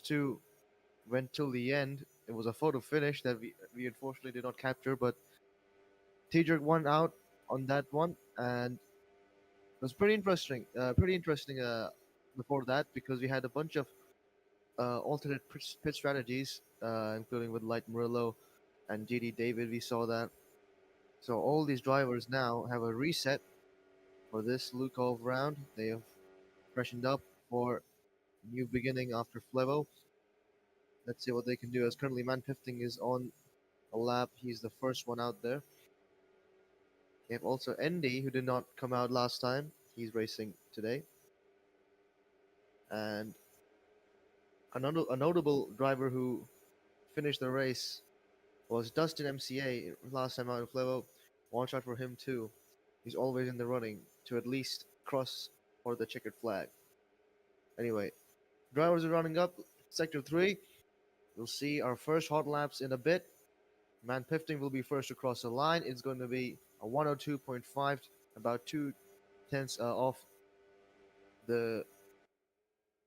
two went till the end. It was a photo finish that we unfortunately did not capture, but T-Jerk won out on that one, and it was pretty interesting. Pretty interesting. Before that, because we had a bunch of alternate pit strategies, including with Light Murillo and GD David. We saw that. So all these drivers now have a reset for this Lukov round. They have freshened up for new beginning after Flevo. Let's see what they can do. As currently Man Pifting is on a lap. He's the first one out there. We have also Andy, who did not come out last time. He's racing today. And a notable driver who finished the race was Dustin MCA last time out in Flevo. Watch out for him too. He's always in the running to at least cross for the checkered flag. Anyway, drivers are running up sector 3. We'll see our first hot laps in a bit. Man Pifting will be first to cross the line. It's going to be a 102.5, about 2 tenths off the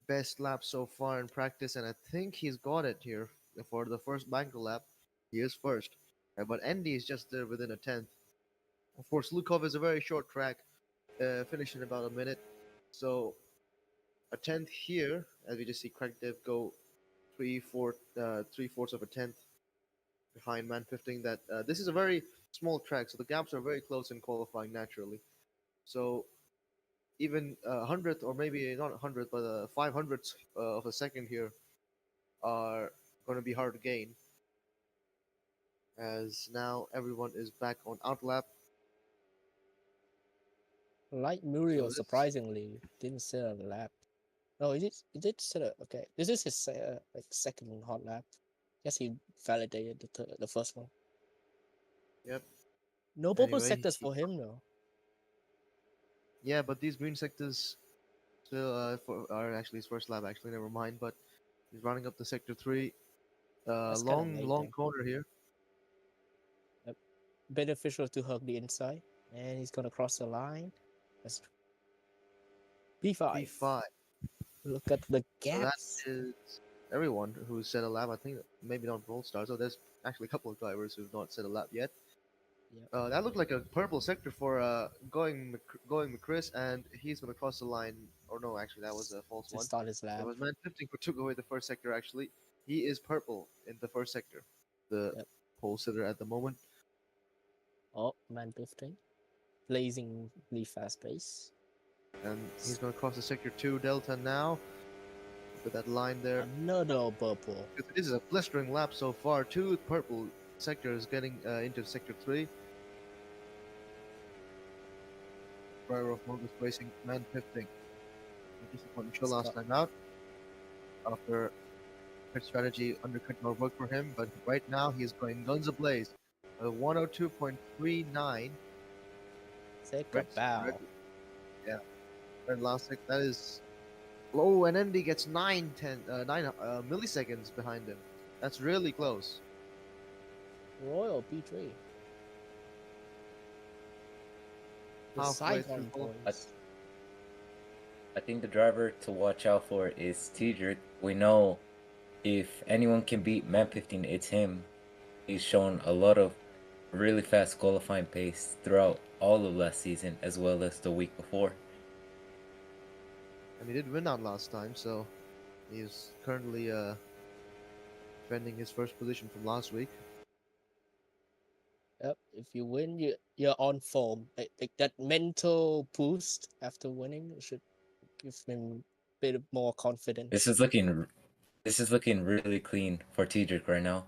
best lap so far in practice, and I think he's got it here for the first banker lap. He is first, but Andy is just there within a tenth. Of course, Lukov is a very short track, finish in about a minute, so a tenth here, as we just see Crackdev go 3/4 of a tenth behind Man Pifting. That this is a very small track, so the gaps are very close in qualifying naturally. So even a hundredth, or maybe not a hundredth, but 500ths of a second here are going to be hard to gain. As now everyone is back on outlap. Light So Muriel this, surprisingly didn't set a lap. No, he did set a okay. This is his like second hot lap. Guess he validated the first one. yep. No purple Anyway, sectors for him though. yeah, but these green sectors still are actually his first lap. Actually, never mind. But he's running up the sector 3. That's kind of late Long then. corner here. Yep. Beneficial to hug the inside, and he's gonna cross the line. That's P5. P5. Look at the So that gaps. is everyone who's set a lap. I think maybe not Brawl Stars. So there's actually a couple of drivers who've not set a lap yet. Yep. That looked like a purple sector for going McChris, and he's gonna cross the line. Or no, actually that was a false To one. start his It lap. was Man 15 who took away the first sector. Actually, he is purple in the first sector, the Yep. pole sitter at the moment. Oh, man 15. Blazingly fast pace. And he's gonna cross the sector 2 delta now. With that line there. Another purple. This is a blistering lap so far. 2 purple sectors getting into sector 3. Driver of Morgus Racing, Man 15. Disappointing show last time out. After pit strategy undercut more work for him, but right now he is going guns ablaze. 102.39. Take a bow. Yeah, red last sec. That is low, and Andy gets 9 milliseconds behind him. That's really close. Royal P3. The Halfway Saigon through. points. I think the driver to watch out for is T-Jerk. We know if anyone can beat Man 15, it's him. He's shown a lot of really fast qualifying pace throughout all of last season as well as the week before. And he did win out last time, so he's currently defending his first position from last week. Yep. If you win, you're on form. Like that mental boost after winning should give him a bit more confidence. This is looking really clean for T-Jerk right now.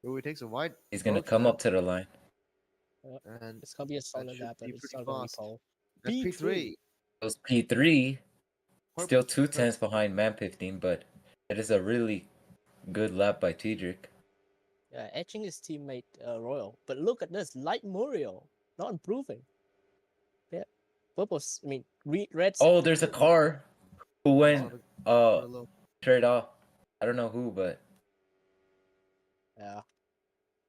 Ooh, he takes a wide He's gonna approach come there, up to the line. and It's gonna be a that solid should lap, but be it's pretty not gonna be fast. pole. That's P3. P3. Those P3 still Purple 2 tenths behind Man 15, but it is a really good lap by T-Jerk. Yeah, edging his teammate Royal. But look at this, Light Muriel not improving. Yeah, purples. I mean, reds. Oh, there's a car who went Murillo. straight off. I don't know who, but Yeah,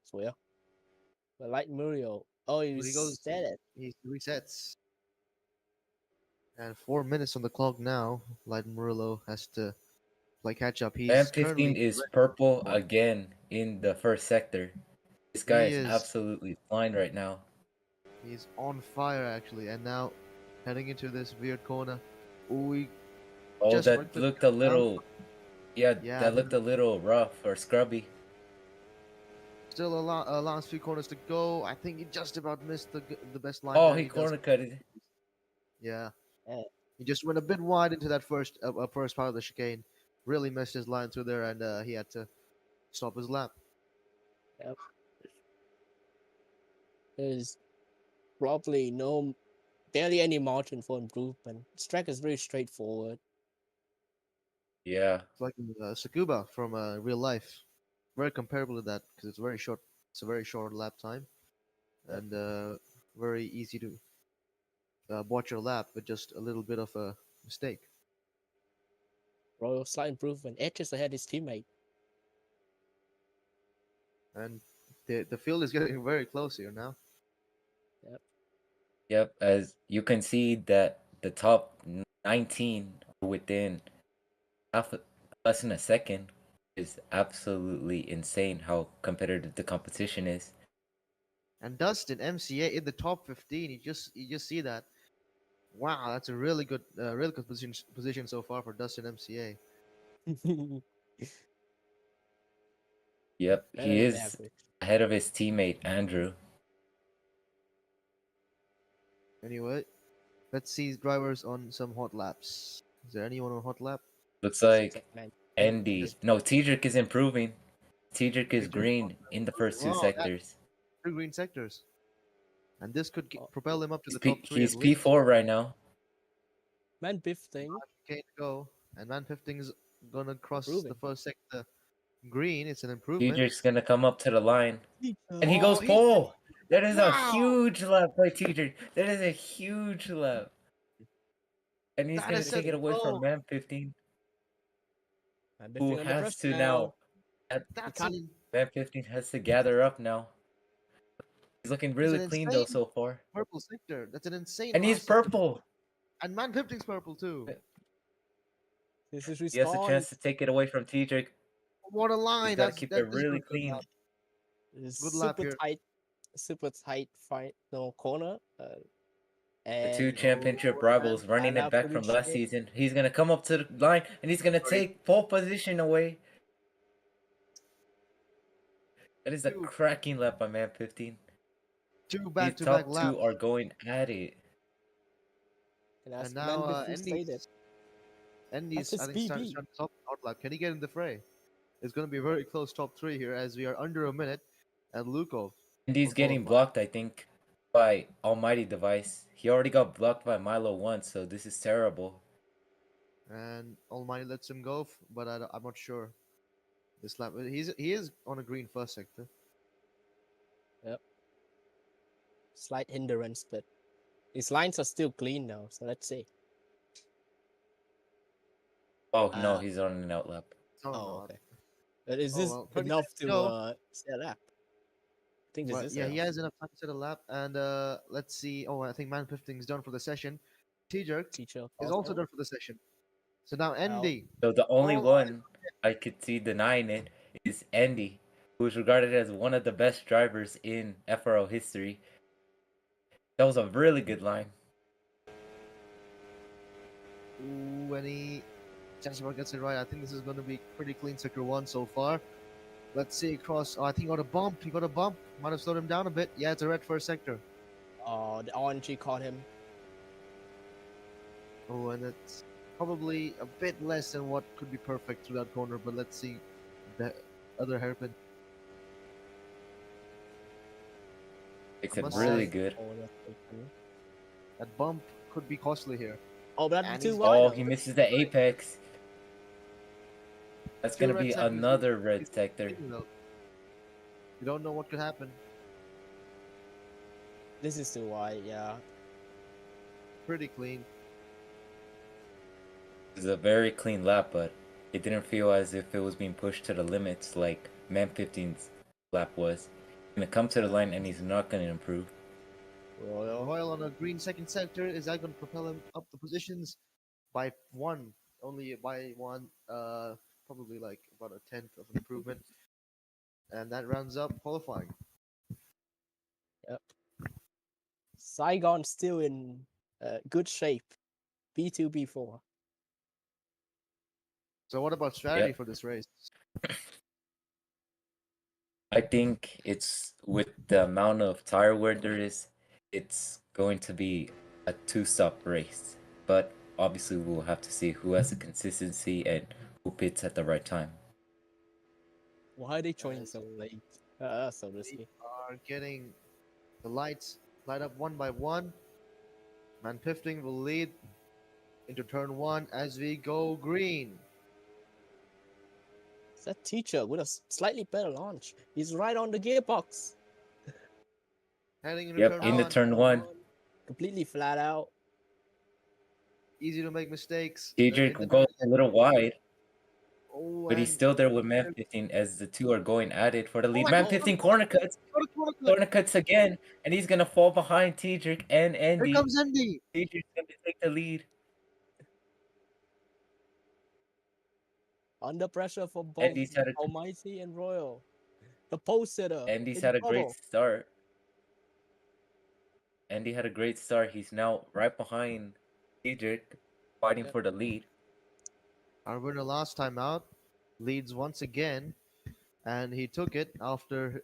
it's weird. But Light Muriel. Oh, he But he goes, reset it. he resets. And 4 minutes on the clock now. Light Murillo has to play catch up. Man He's 15 currently is purple again in the first sector. This guy he is is absolutely flying right now. he's on fire actually, and now heading into this weird corner. We Oh, just that right clip looked a down. little, yeah, Yeah, that looked a little rough or scrubby. still last few corners to go. I think he just about missed the best line Oh, there. he He does. corner cut it. Yeah, Yeah, he just went a bit wide into that first part of the chicane. Really missed his line through there, and he had to stop his lap. yep. There's probably no barely any margin for improvement. This track is very straightforward. Yeah, It's like Sakuba from real life. Very comparable to that because it's very short. It's a very short lap time Yep. and very easy to botch your lap with just a little bit of a mistake. Royal slight improvement. Edges ahead his teammate. And the field is getting very close here now. Yep. yep. As you can see that the top 19 are within less than a second is absolutely insane how competitive the competition is. And Dustin MCA in the top 15. You just see that. Wow, that's a really good position so far for Dustin MCA. Yep, Better he than is average. ahead of his teammate Andrew. Anyway, let's see drivers on some hot laps. Is there anyone on hot lap? Looks Looks like like man. Andy. No, Tedric is improving. Tedric is Major- green in the first two Wow, that's sectors. two green sectors, and this could Oh, propel him up to He's, the top three at he's least. P4 right now. man Biff thing. Okay, to go, and Man 15 is gonna cross the Improving. first sector green. It's an improvement. Tedric's gonna come up to the line. And he Oh, goes he pole. That is a wow! huge lap by Tedric. That is a huge lap. And he's That gonna is take it. it away from Oh, Man 15, Man who Biffing under has pressure to now. He that's can't. an Man 15 has to gather up now. He's looking it's really an clean though insane so far. purple sector. That's an insane And he's last sector, purple. and Man 15's purple too. This is He has a chance response. to take it away from Tedric. What a He's line! got to keep it This is really a good clean. lap. This Good lap super here. tight fight no corner. The two And championship oh, rivals and running it lineup back to from reach last it. season. He's gonna come up to the line and he's gonna Sorry, take pole position away. That is a two cracking lap by Man 15. two These back-to-back top laps, two are going at it. And and as now man Biffy stated, that's Andy's I his think starting BB. to top out lap. Can he get in the fray? It's going to be a very close top three here as we are under a minute, and Lukov And he's will getting qualify. blocked, I think, by Almighty Device. He already got blocked by Milo once, so this is terrible. And Almighty lets him go, but I'm not sure this lap. He is on a green first sector. Yep. Slight hindrance, but his lines are still clean now. So let's see. Oh no, Uh he's on an out lap. Oh oh no! okay. But is Oh this well, 30 enough seconds to to go. set a lap? I think this But is yeah, he enough. has enough time to set a lap, and let's see. Oh, I think Man 15 is done for the session. T-Jerk Teacher is calls also out. done for the session. So now Out. Andy, So the only all eyes. one I could see denying it is Andy, who is regarded as one of the best drivers in FRO history. That was a really good line. Ooh, and he just about gets it right. I think this is going to be pretty clean sector one so far. Let's see across. Oh, I think he got a bump. He got a bump. Might have slowed him down a bit. Yeah, it's a red first sector. Oh, the RNG caught him. Oh, and it's probably a bit less than what could be perfect through that corner. But let's see the other hairpin. Makes I it must really say, good. Oh, that's so funny. that bump could be costly here. Oh, but And that's too he's wide. Oh, Though. he misses the apex. That's two gonna red be sectors. another red sector. You don't know what could happen. This is too wide. Yeah. Pretty clean. It's a very clean lap, but it didn't feel as if it was being pushed to the limits like Man 15's lap was. He's gonna come to the line and he's not gonna improve. Royal. Royal on a green second sector. Is that going to propel him up the positions by one? Only by one. probably like about a tenth of an improvement, and that rounds up qualifying. Yep. Saigon still in good shape. B2, B4. So what about strategy Yep. for this race? I think it's with the amount of tire wear there is, it's going to be a two-stop race. But obviously, we'll have to see who has the consistency and who pits at the right time. Why are they joining As so late? So we risky. are getting the lights light up one by one. Man Pifting will lead into turn one as we go green. It's that teacher with a slightly better launch. He's right on the gearbox. Heading into Yep, turn in the one. turn one, Completely flat out. Easy to make mistakes. Diedrich in the goes dirt. a little wide, Oh, but he's and still there with Man 15 as the two are going at it for the lead. my Man God, 15 corner cuts, corner cuts again, and he's gonna fall behind Diedrich and Here Andy. comes Andy. Diedrich's gonna take the lead. Under pressure for both Andy's had a Almighty and Royal. The post sitter. Andy's in had a trouble. great start. Andy had a great start. He's now right behind Diedrich, fighting Yep. for the lead. Our winner last time out leads once again, and he took it after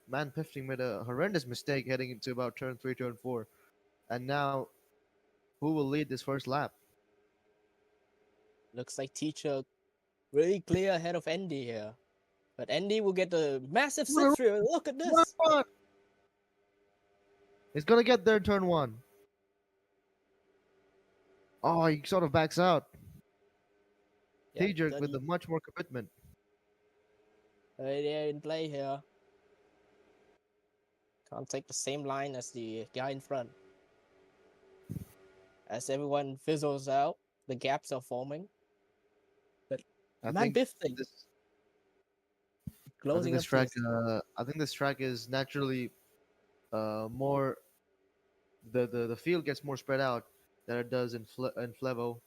Man Pifting made a horrendous mistake heading into about turn 3, turn 4. And now, who will lead this first lap? Looks like teacher really clear ahead of Andy here. But Andy will get the massive Run, slipstream. Look at this. run! He's gonna get there in turn 1. Oh, he sort of backs out. Yeah, Diedrich with 30 a much more commitment. they're in play here. Can't take the same line as the guy in front. As everyone fizzles out, the gaps are forming. But I Man think Biffing this. I think closing this up to track. his- I think this track is naturally more. The field gets more spread out than it does in Flevo,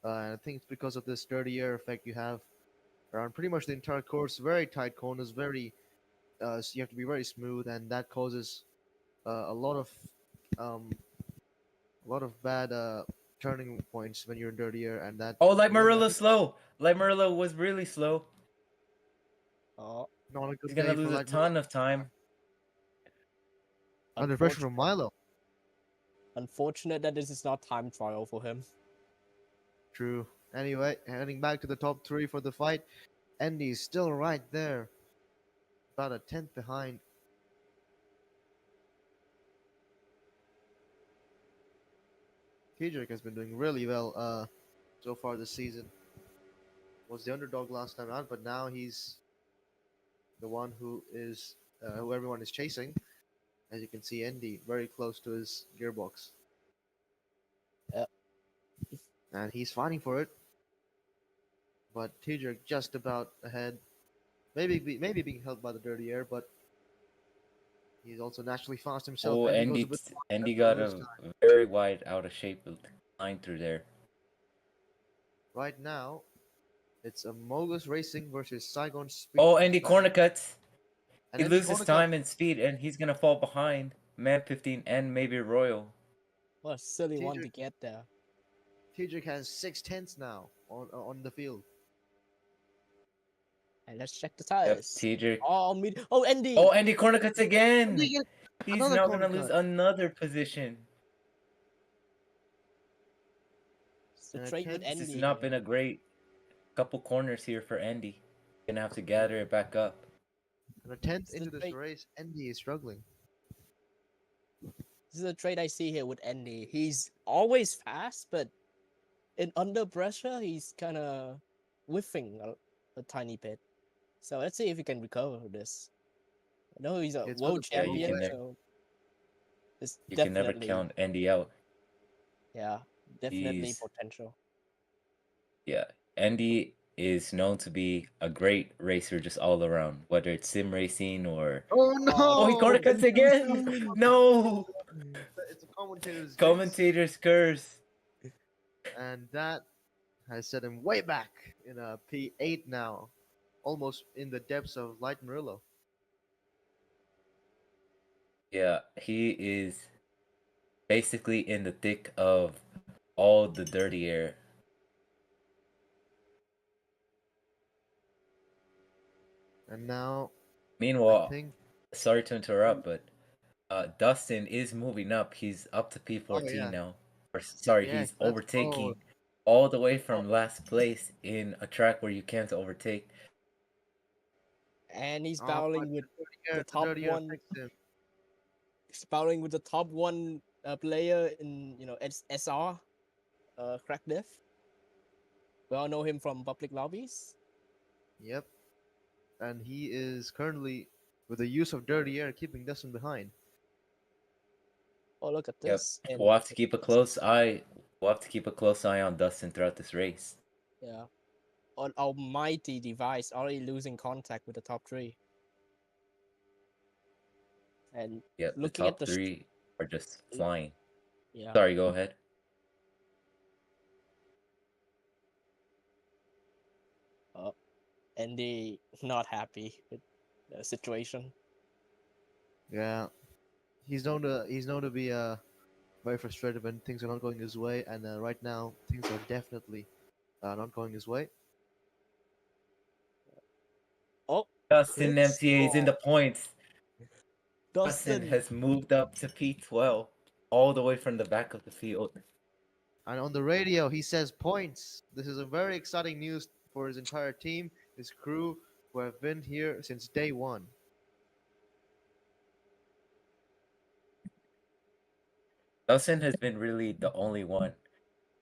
and I think it's because of this dirty air effect you have around pretty much the entire course. Very tight corners, so you have to be very smooth, and that causes a um, lot of bad turning points when you're in dirty air, and that. Oh, Light I think Marilla's slow. Light Marilla was really slow. Oh, not a He's good gonna day for lose a Light ton of time. under pressure from unfortunate, Milo. unfortunate that this is not time trial for him. True. Anyway, heading back to the top 3 for the fight. Andy's still right there, about a tenth behind. Diedrich has been doing really well so far this season. Was the underdog last time out, but now he's the one who everyone is chasing. As you can see, Andy very close to his gearbox, Yep. and he's fighting for it. But Diedrich just about ahead. Maybe being held by the dirty air, but he's also naturally fast himself. Oh, Andy goes a bit Andy wide, got lose a time. very wide out of shape line through there. Right now, it's a Mogus Racing versus Saigon Speed. Oh, Andy corner cuts. And He Andy loses corner time cut. and speed, and he's gonna fall behind Man 15 and maybe Royal. What a silly one to Diedrich, get there. Diedrich has 6 tenths now on the field. And let's check the Yep, tires. Diedrich. Oh, Andy. Oh, Andy corner cuts again. Andy get He's another now corner gonna lose cut. another position. It's the And a trade with 10th. This Andy. has not here. been a great couple corners here for Andy. Gonna have to gather it back up. And a tenth It's the into this trade. race, Andy is struggling. This is a trade I see here with Andy. He's always fast, but in under pressure, he's kind of whiffing a tiny bit. So let's see if he can recover this. I know he's a It's world for the Yeah, you champion, can never, so it's you can never definitely, count Andy out. yeah, definitely He's potential. Yeah, Andy is known to be a great racer just all around, whether it's sim racing or. Oh Oh, he no! corner cuts again! No! It's a commentator's jinx, Commentator's curse. and that has set him way back in a P8 now, almost in the depths of Light Murillo. Yeah, he is basically in the thick of all the dirty air. And now, I Meanwhile, think, sorry to interrupt, but Dustin is moving up. He's up to oh P14 yeah, now. Or sorry, yes, he's let's go. overtaking all the way Oh, from last place in a track where you can't overtake. And he's oh, but battling with the the top dirty air one. affects him. He's battling with the top one player in SR, Crack Death. We all know him from public lobbies. Yep, and he is currently, with the use of dirty air, keeping Dustin behind. Oh, look at Yep. this. And We'll have to keep a close eye. We'll have to keep a close eye on Dustin throughout this race. yeah, an almighty device already losing contact with the top three. And Yep, the looking at top the three are just flying. yeah, Sorry, go ahead. and they not happy with the situation. Yeah, he's known to be very frustrated when things are not going his way, and right now things are definitely not going his way. Oh, Dustin Chris, MTA is in the points. Dustin Dustin. has moved up to P12, all the way from the back of the field. And on the radio, he says points. This is a very exciting news for his entire team, his crew, who have been here since day one. Dustin has been really the only one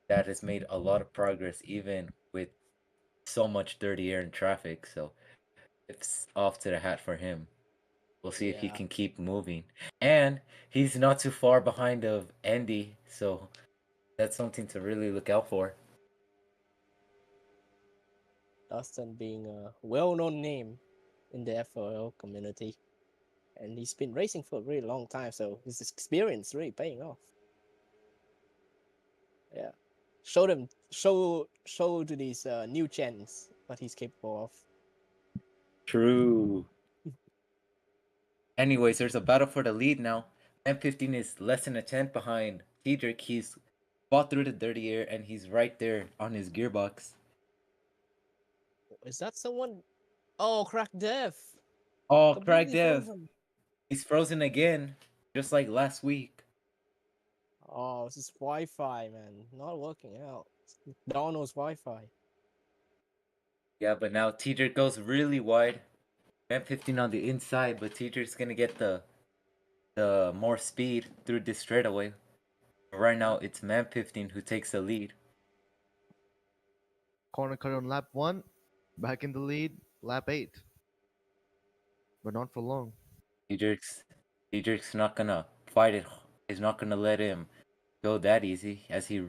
that has made a lot of progress, even with so much dirty air and traffic. So it's off to the hat for him. We'll see if he Yeah, can keep moving. And he's not too far behind of Andy, so that's something to really look out for. Dustin being a well-known name in the FOL community, and he's been racing for a really long time, so his experience really paying off. Yeah, show to these new gens what he's capable of. True. Anyways, there's a battle for the lead now. M15 is less than a tenth behind Cedric. He's fought through the dirty air and he's right there on his gearbox. Is that someone? Oh, Crack Death, Oh, Craig completely Dev. frozen. He's frozen again, just like last week. Oh, this is Wi-Fi, man, not working out. Donald's Wi-Fi. Yeah, but now Cedric goes really wide. M15 on the inside, but Cedric's gonna get the more speed through this straightaway. Right now, it's Man 15 who takes the lead. Corner cut on lap 1, back in the lead, lap 8. But not for long. Cedric's not gonna fight it. He's not gonna let him go that easy as he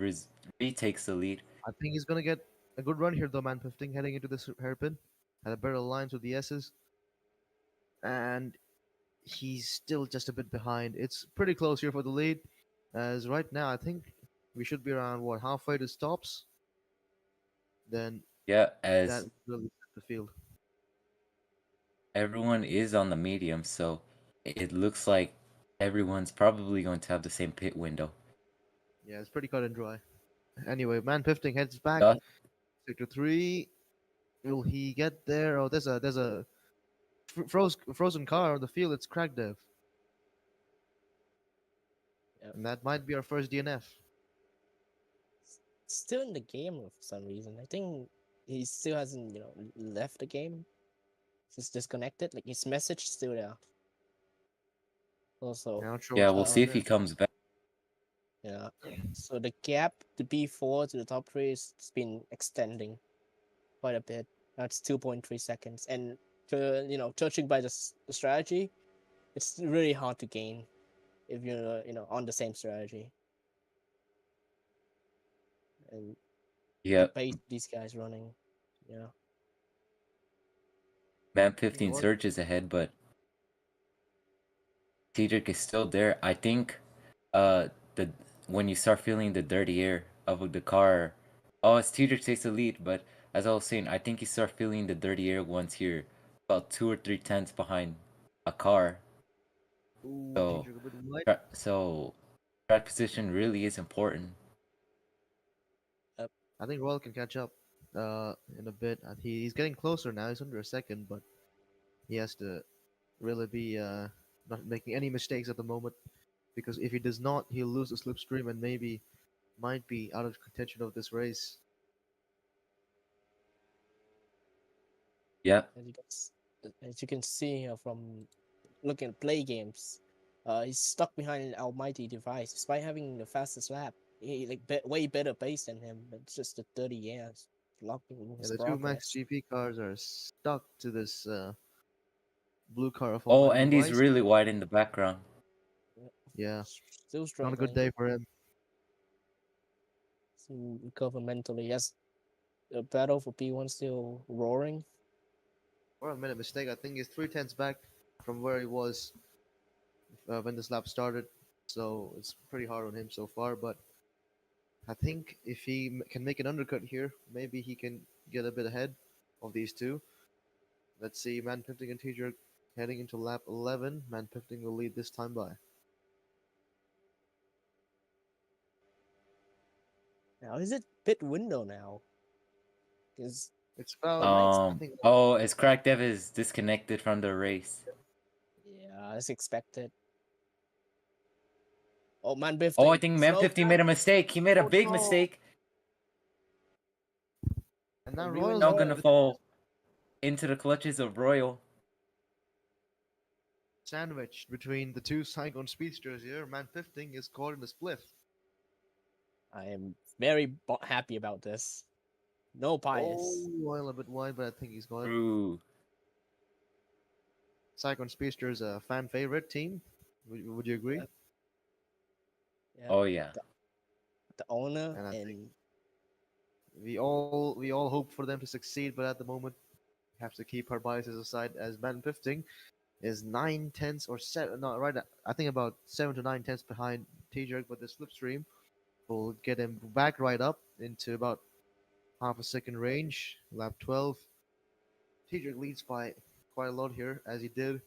retakes the lead. I think he's going to get a good run here, though, man. 15 heading into this hairpin. Had a better lines with the S's. And he's still just a bit behind. It's pretty close here for the lead. As right now, I think we should be around, what, halfway to stops? Then Yeah, that as really set the field. everyone is on the medium, so it looks like everyone's probably going to have the same pit window. Yeah, it's pretty cut and dry. Anyway, man 15 heads back. Uh, Sector 3. Will he get there? Oh, there's a frozen car on the field. It's Crack Dev. Yep. And that might be our first DNF. Still in the game for some reason. I think he still hasn't, left the game. He's disconnected. Like his message is still there. Also, Yeah, not sure yeah, what's we'll going see on if he there. comes back. yeah. So the gap to B4 to the top three has been extending quite a bit. That's 2.3 seconds, and judging by the strategy, it's really hard to gain if you're on the same strategy. And Yeah, the pace these guys running, yeah. Man Yeah, 15 what? surges ahead, but Cedric is still there. I think the when you start feeling the dirty air of the car Oh, it's Teeter takes the lead, but as I was saying, I think you start feeling the dirty air once here, about 2 or 3 tenths behind a car. Ooh, So, Teacher a bit wide. so track position really is important. I think Royal can catch up in a bit. He's getting closer now. He's under a second, but he has to really be not making any mistakes at the moment because if he does not, he'll lose the slipstream and maybe might be out of contention of this race. Yeah. As you can see from looking at play games, he's stuck behind an almighty device despite having the fastest lap. He way better pace than him, but it's just the 30 years blocking Yeah, his the two Max progress. GP cars are stuck to this blue car of Oh, almighty Andy's device. really wide in the background. Yeah, Still not a good struggling day for him. to recover mentally. Yes, the battle for P1 still roaring. Royal made a mistake. I think he's 3 tenths back from where he was when this lap started, so it's pretty hard on him so far. But I think if he can make an undercut here, maybe he can get a bit ahead of these two. Let's see, Man Pifting and Teacher heading into lap 11. Man Pifting will lead this time by. Now is it pit window now? Because It's about, I think, Oh, as Crack Dev is disconnected from the race. yeah, as expected. Oh, Man Oh, I 15. think Man Slow 15 down. made a mistake. He made a oh big no! mistake. And now Really Royal's Now not. gonna fall into the clutches of Royal. sandwiched between the two Saigon speedsters here. Man Pifting is caught in the split. I am very happy about this. No Oh, bias. Royal a bit wide, but I think he's got it. Ooh. Saigon Speedster is a fan favorite team. Would you agree? Yep. Yep. Oh yeah. The owner And I think and we all hope for them to succeed, but at the moment, we have to keep our biases aside. As Man Pifting is 9 tenths or seven, no, right? I think about 7 to 9 tenths behind T-Jerk, but the slipstream will get him back right up into about half a second range. Lap 12. T-Jerk leads by quite a lot here, as he did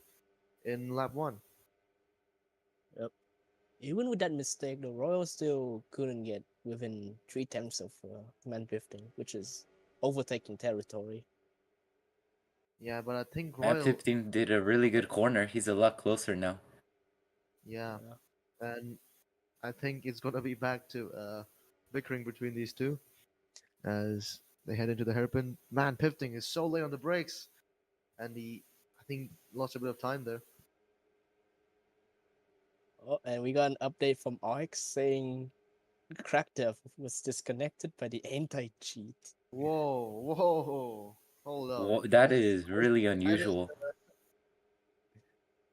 in lap 1. yep. Even with that mistake, the Royal still couldn't get within 3 tenths of Man 15, which is overtaking territory. Yeah, but I think Man Royal, 15 did a really good corner. He's a lot closer now. yeah, Yeah. and I think it's gonna be back to bickering between these two as they head into the hairpin. Man, Pifting is so late on the brakes, and he, I think, lost a bit of time there. Oh, and we got an update from RX saying Crackdev was disconnected by the anti-cheat. Whoa, whoa, hold up. That is really That is unusual.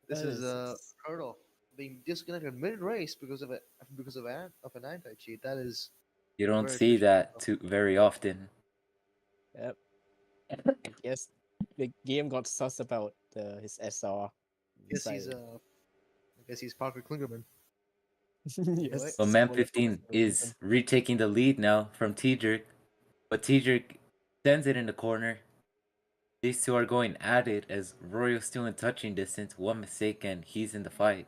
this That is is hurdle being disconnected mid race because of an anti cheat. That is You don't very see fishy. that too very often. Yep. I guess the game got sus about his SR. Guess he's Decided. I guess he's Parker Klingerman. Anyway, Yes. But Man 15 is retaking the lead now from T-Jerk. But T-Jerk sends it in the corner. These two are going at it as Royal's still in touching distance. One mistake and he's in the fight.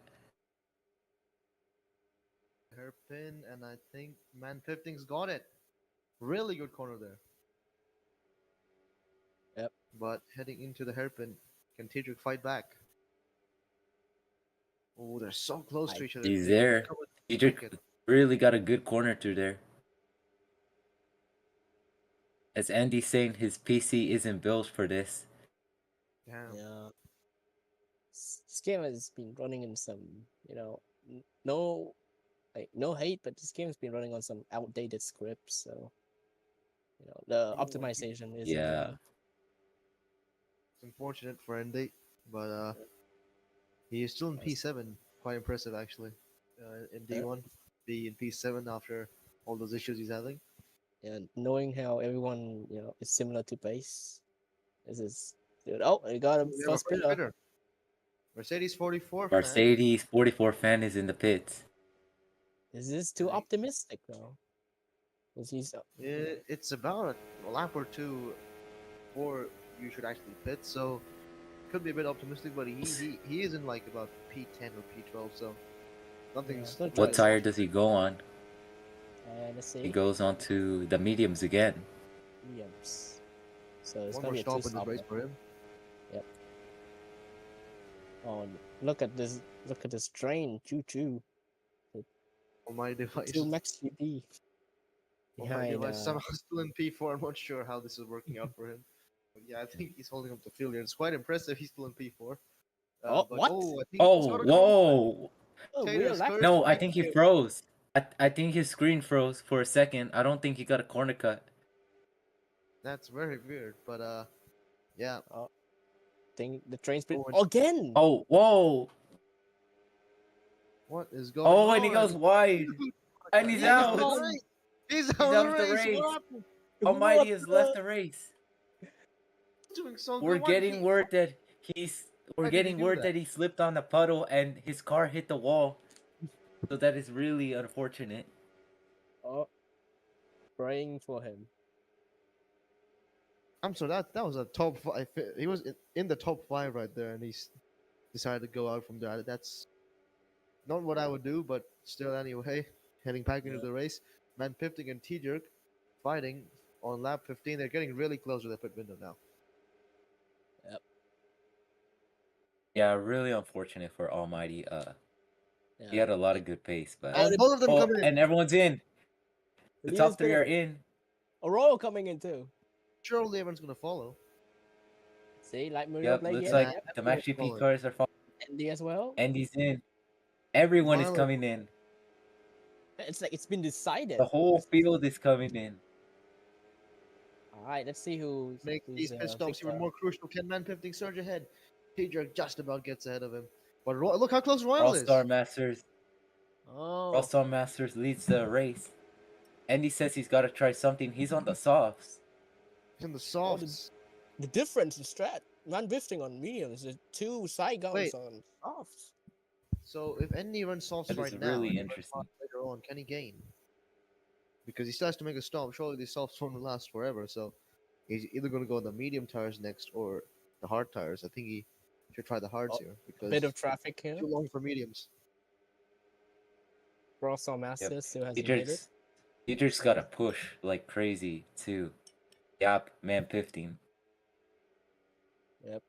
hairpin, and I think Man 15's got it. Really good corner there. Yep. But heading into the hairpin, can Tedrick fight back? Oh, they're so close to each other. He's They could there. become a T-Jerk second. really got a good corner through there. As Andy's saying, his PC isn't built for this. Damn. Yeah. This game has been running in some, no, no hate, but this game has been running on some outdated scripts. So, the Oh, optimization isn't Yeah. there. it's unfortunate for Andy, but he is still in Yes. P7. Quite impressive, actually. In Yeah. D1, be in P7 after all those issues he's having. And knowing how everyone, is similar to base, this is good. Oh, we got a We have a first first bidder. bidder. Mercedes 44 fan. Mercedes 44 fan is in the pits. Is this too Right. optimistic though? He's It's about a lap or two before you should actually pit, so could be a bit optimistic, but he is in like about P10 or P12, so nothing's gonna try What to really. tire does he go on? let's He see. goes on to the mediums again. Williams. So it's One gonna more be a stop in this two-stopper. race for him. Yep. Oh, look at this! Look at this train. Choo choo. On my device, Two Max GP on my behind. device, somehow still in P4. I'm not sure how this is working out for him. But yeah, I think he's holding up the field here. It's quite impressive. He's still in P4. Oh, But what? oh, I think he's Oh, got a caution. whoa! Oh, real Taylor's lack. curse. No, I think he froze. I think his screen froze for a second. I don't think he got a corner cut. That's very weird. But yeah. Oh, think the train speed Oh, and again. Oh, whoa! what is going Oh, and he on? goes wide. And he's He's out out. of the Come race. He's He's out out of of the the race. race. What happened? Almighty What has the- left the race. He's doing so We're good. Why did getting he? word that he's Why we're did he getting do word that? that he slipped on the puddle and his car hit the wall. So that is really unfortunate. Oh, praying for him. I'm sorry. That was a top five. He was in the top five right there, and he's decided to go out from there. That's not what I would do, but still, anyway, heading back into Yeah. the race. Man Pifting and T Jerk fighting on lap 15. They're getting really close to the pit window now. Yeah, really unfortunate for Almighty. He Yeah. had a lot of good pace, but Oh, And the- both of them oh, coming in. and everyone's in. The leader's top three gonna- are in. Aurora coming in too. Surely everyone's gonna follow. See, like Mario Yep, played looks yet. like Yeah, the Max everyone's GP following. cars are falling. Andy as well. Andy's in. Everyone is Finally. coming in. It's like it's been decided. The whole field is coming in. All right, let's see who's Make these pit stops even Victor. more crucial. Can Man Pifting surge ahead? T Jerk just about gets ahead of him. But look how close Royal is. All-Star Masters. Oh, All-Star Masters leads the race. Andy says he's got to try something. He's on the softs. In the softs. the difference in strat. Man drifting on mediums. The two side guns Wait. on softs. So if Andy runs softs That is right now, really and he runs interesting. softs later on, can he gain? Because he still has to make a stop. Surely these softs won't last forever. So he's either going to go on the medium tires next or the hard tires. I think he should try the hards Oh, here A because bit of traffic here. too long for mediums. Cross on Masters still hasn't He made it. just got to push like crazy too. Yep, man 15. Yep.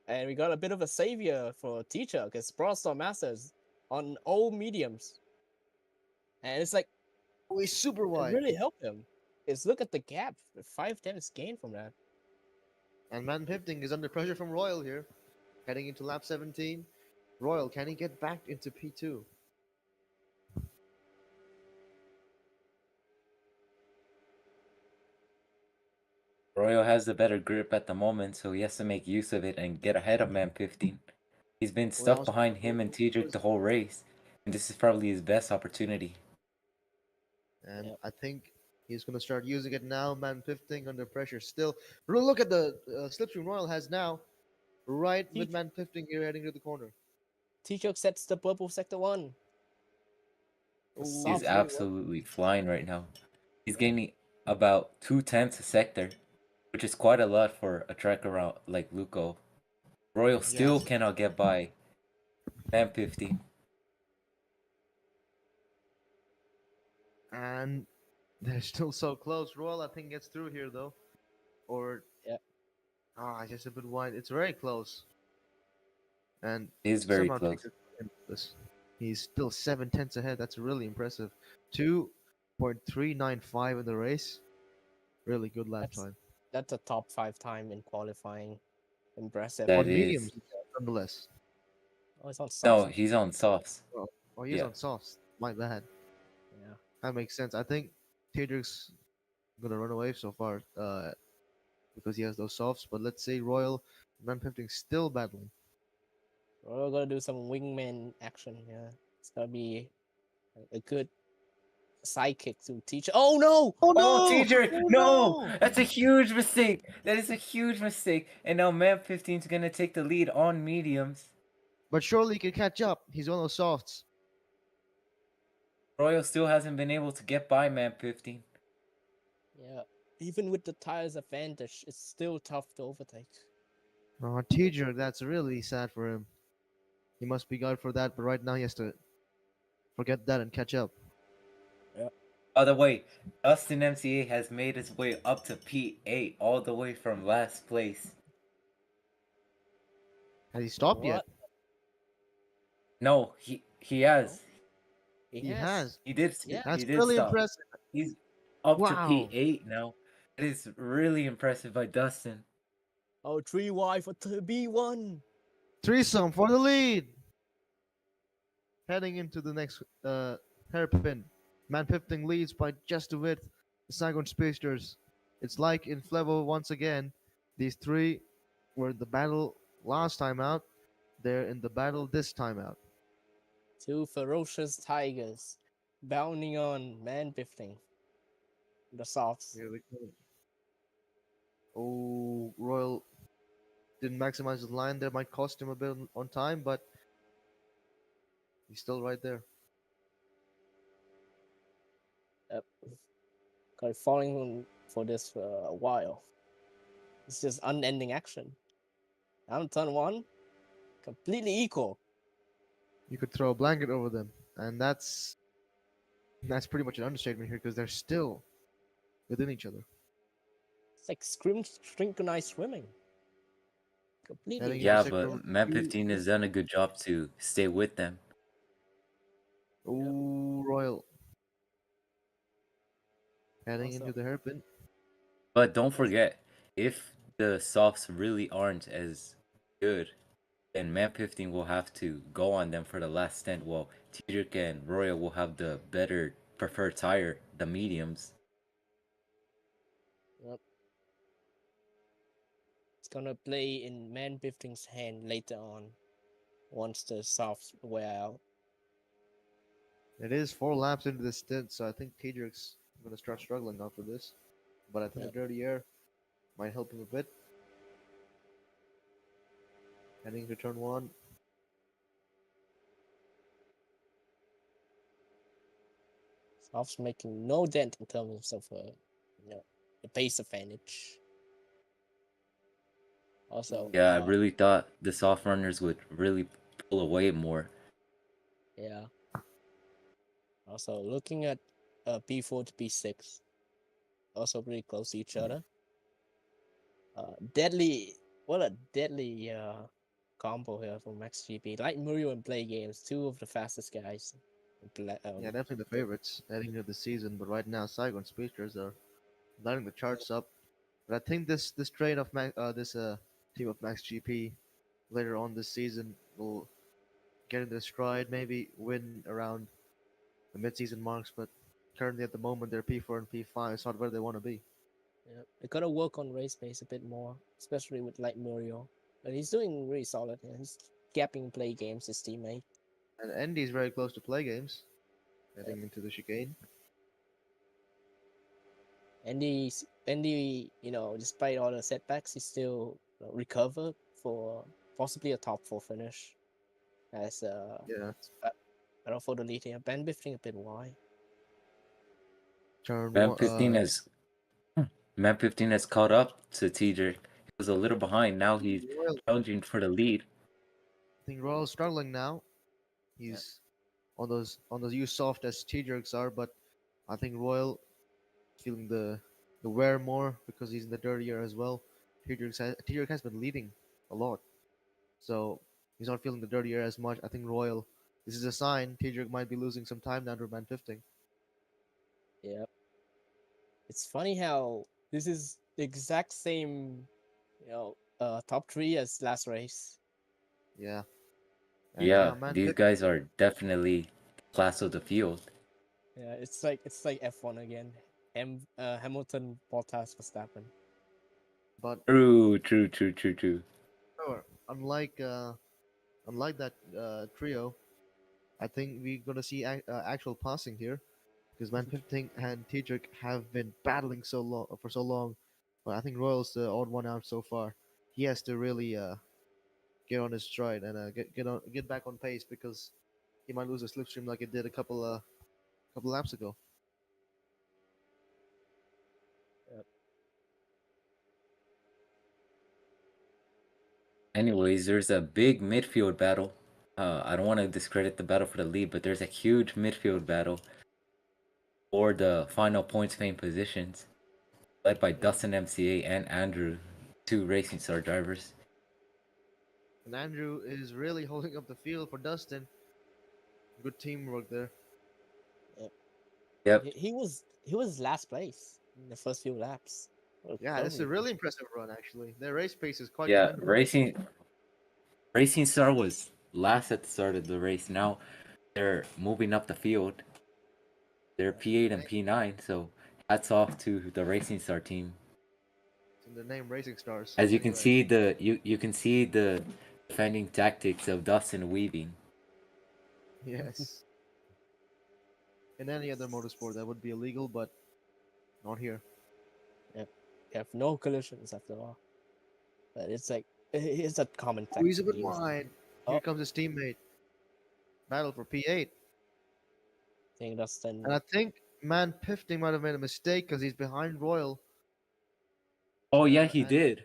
And we got a bit of a savior for teacher because Brawl Star Masters on all mediums. And it's like Oh, he's super it wide. really helped him. It's look at the gap. 5 tenths gain from that. And Man Pifting is under pressure from Royal here. Heading into lap 17. Royal, can he get back into P2? Royal has the better grip at the moment, so he has to make use of it and get ahead of man 15. He's been stuck Royal's- behind him and Tidrick the whole race, and this is probably his best opportunity. And Yep. I think he's going to start using it now. Man Pifting under pressure still. Look at the slipstream Royal has now. Right with Teach- Man Pifting here heading to the corner. Teacher sets the purple sector 1. The Ooh. He's soft blue one. absolutely flying right now. He's gaining about 2 tenths a sector, which is quite a lot for a track around like Luco. Royal still Yes. cannot get by man 15. And they're still so close. Royal, I think, gets through here, though. Or. Yep. It's just a bit wide. It's very close. And It is very somehow close. takes it in this. He's still 7 tenths ahead. That's really impressive. 2.395 in the race. Really good lap That's- time. That's a top 5 time in qualifying. Impressive. That On is- mediums, nonetheless. Oh, it's on soft. No, he's on softs. Oh, he's Yeah. on softs. My bad. Yeah. That makes sense. I think Tadrick's gonna run away so far, because he has those softs. But let's say Royal Man Pifting still battling. We're gonna do some wingman action. Yeah, it's gonna be a good sidekick to teach. Oh no! Oh, teacher! Oh, No! no! That's a huge mistake! That is a huge mistake. And now man 15 is gonna take the lead on mediums. But surely he can catch up. He's on those softs. Royal still hasn't been able to get by Man 15. Yeah. Even with the tires advantage, it's still tough to overtake. Oh, Teacher, that's really sad for him. He must be God for that, but right now he has to forget that and catch up. Yeah. By the way, Dustin MCA has made his way up to P8 all the way from last place. Has he stopped yet? What? No, he No. has. He He has. has. Yeah. That's He did really stop. impressive. He's up to Wow. P8 now. It is really impressive by Dustin. Oh, 3Y for B1. Threesome for the lead. Heading into the next hairpin. Man 15 leads by just a bit. The Saigon Speedsters. It's like in Flevo once again. These three were in the battle last time out. They're in the battle this time out. Two ferocious tigers bounding on man 15. The softs. Here we go. Oh, Royal didn't maximize his line there. Might cost him a bit on time, but he's still right there. Yep. Kind of falling for this for a while. It's just unending action. Down turn one, completely equal. You could throw a blanket over them, and that's pretty much an understatement here because they're still within each other. It's like synchronized swimming. Heading Completely. into Yeah, sector but Man two. 15 has done a good job to stay with them. Yep. Oh, Royal heading Also, into the hairpin. But don't forget, if the softs really aren't as good, then Man 15 will have to go on them for the last stint, while Tijik and Royal will have the better preferred tire, the mediums. yep. It's gonna play in man 15's hand later on, once the softs wear out. It is 4 laps into the stint, so I think Tedric's going to start struggling after this. But I think Yep. the dirty air might help him a bit. Heading to turn one. Softs making no dent in terms of the pace advantage. Also, Yeah, I really thought the soft runners would really pull away more. yeah. Also, looking at P4 to P6, also pretty close to each other. Deadly, what a deadly combo here from Max GP. Like Murio and Play Games, two of the fastest guys. Yeah, definitely the favorites heading into the season. But right now, Saigon Speedsters are lighting the charts up. But I think this trade of this team of Max GP later on this season will get in their stride. Maybe win around the mid-season marks. But currently, at the moment, they're P4 and P5. It's not where they want to be. Yeah, they gotta work on race pace a bit more, especially with like Murio. But he's doing really solid. Yeah. He's gapping Play Games, his teammate. And Andy's very close to play games. Yep. Heading into the chicane. Andy, despite all the setbacks, he still recovered for possibly a top four finish. As Yeah. battle for the lead here. Ben drifting a bit wide. Turn Man one. 15 has Man 15 has caught up to Tijik. He was a little behind. Now he's Royal, challenging for the lead. I think Royal's struggling now. He's on those use soft as T-jerks are, but I think Royal feeling the wear more because he's in the dirty year as well. T-jerk has been leading a lot, so he's not feeling the dirty air as much. I think Royal. This is a sign T-jerk might be losing some time down to man 15. Yep. It's funny how this is the exact same, top three as last race. Yeah. And Yeah, now man these 15. guys are definitely class of the field. Yeah, it's like F1 again. Hamilton, Bottas, Verstappen. But True. however, unlike that trio, I think we're gonna see actual passing here because Man 15 and Tedrick have been battling so long for so long. But I think Royal's the odd one out so far. He has to really get on his stride and get back on pace because he might lose a slipstream like it did a couple laps ago. Yep. Anyways, there's a big midfield battle. I don't want to discredit the battle for the lead, but there's a huge midfield battle for the final points fame positions, led by Dustin MCA and Andrew, two Racing Star drivers. And Andrew is really holding up the field for Dustin. Good teamwork there. Yep. He was last place in the first few laps. Yeah, this is a really impressive run actually. Their race pace is quite Yeah, commendable. Racing Star was last at the start of the race. Now they're moving up the field. They're P8 and P9, so hats off to the Racing Star team. It's in the name Racing Stars. As you can anyway. see, you can see the defending tactics of Dustin weaving. Yes. In any other motorsport that would be illegal, but not here. Yep. You have no collisions after all. But it's like it's a common fact. Squeeze a bit to use. wide. Oh. Here comes his teammate. Battle for P8. I think Dustin. And I think Man Pifting might have made a mistake because he's behind Royal. Oh yeah, he and did.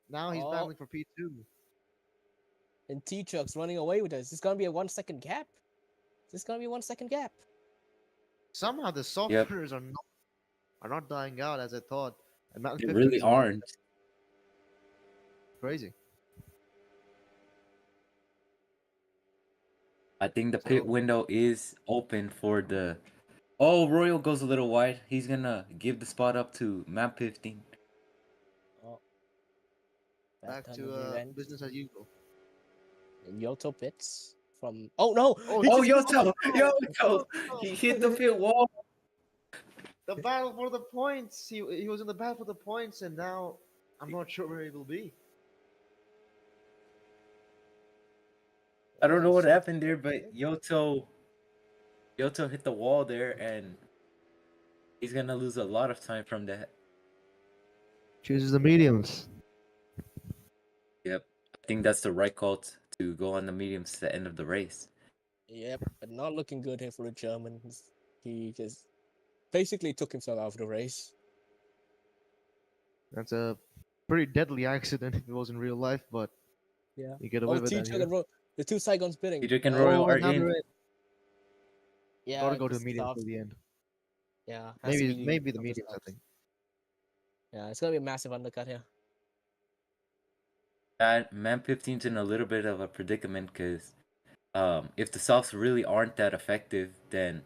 Now he's Oh. battling for P2. And T-Chuck's running away with us. It's gonna be a 1 second gap. It's gonna be 1 second gap. Somehow the softwares are not dying out as I thought. And Man They Pifting really is winning. aren't. Crazy. I think the pit So- window is open for the. Oh, Royal goes a little wide. He's gonna give the spot up to Map 15. Oh. Back Bad to time of the event. business as usual. And Yoto pits from. Oh no! Oh, He Oh, just- Yoto! Yoto! Oh, He hit the pit wall. The battle for the points. He was in the battle for the points, and now I'm not sure where he will be. I don't know what So- happened there, but Yoto hit the wall there, and he's gonna lose a lot of time from that. Chooses the mediums. Yep, I think that's the right call to go on the mediums to the end of the race. Yep, but not looking good here for the Germans. He just basically took himself out of the race. That's a pretty deadly accident if it was in real life, but Yeah. you get away Oh, with that T-Chuck here. and the two Saigons bidding. Cedric and Royal are now in. they're in. Yeah, Gotta go to just medium stop. till the end. Yeah, has to Maybe be maybe the after mediums. I stops. think. Yeah, it's gonna be a massive undercut here. And Man 15's in a little bit of a predicament because if the softs really aren't that effective, then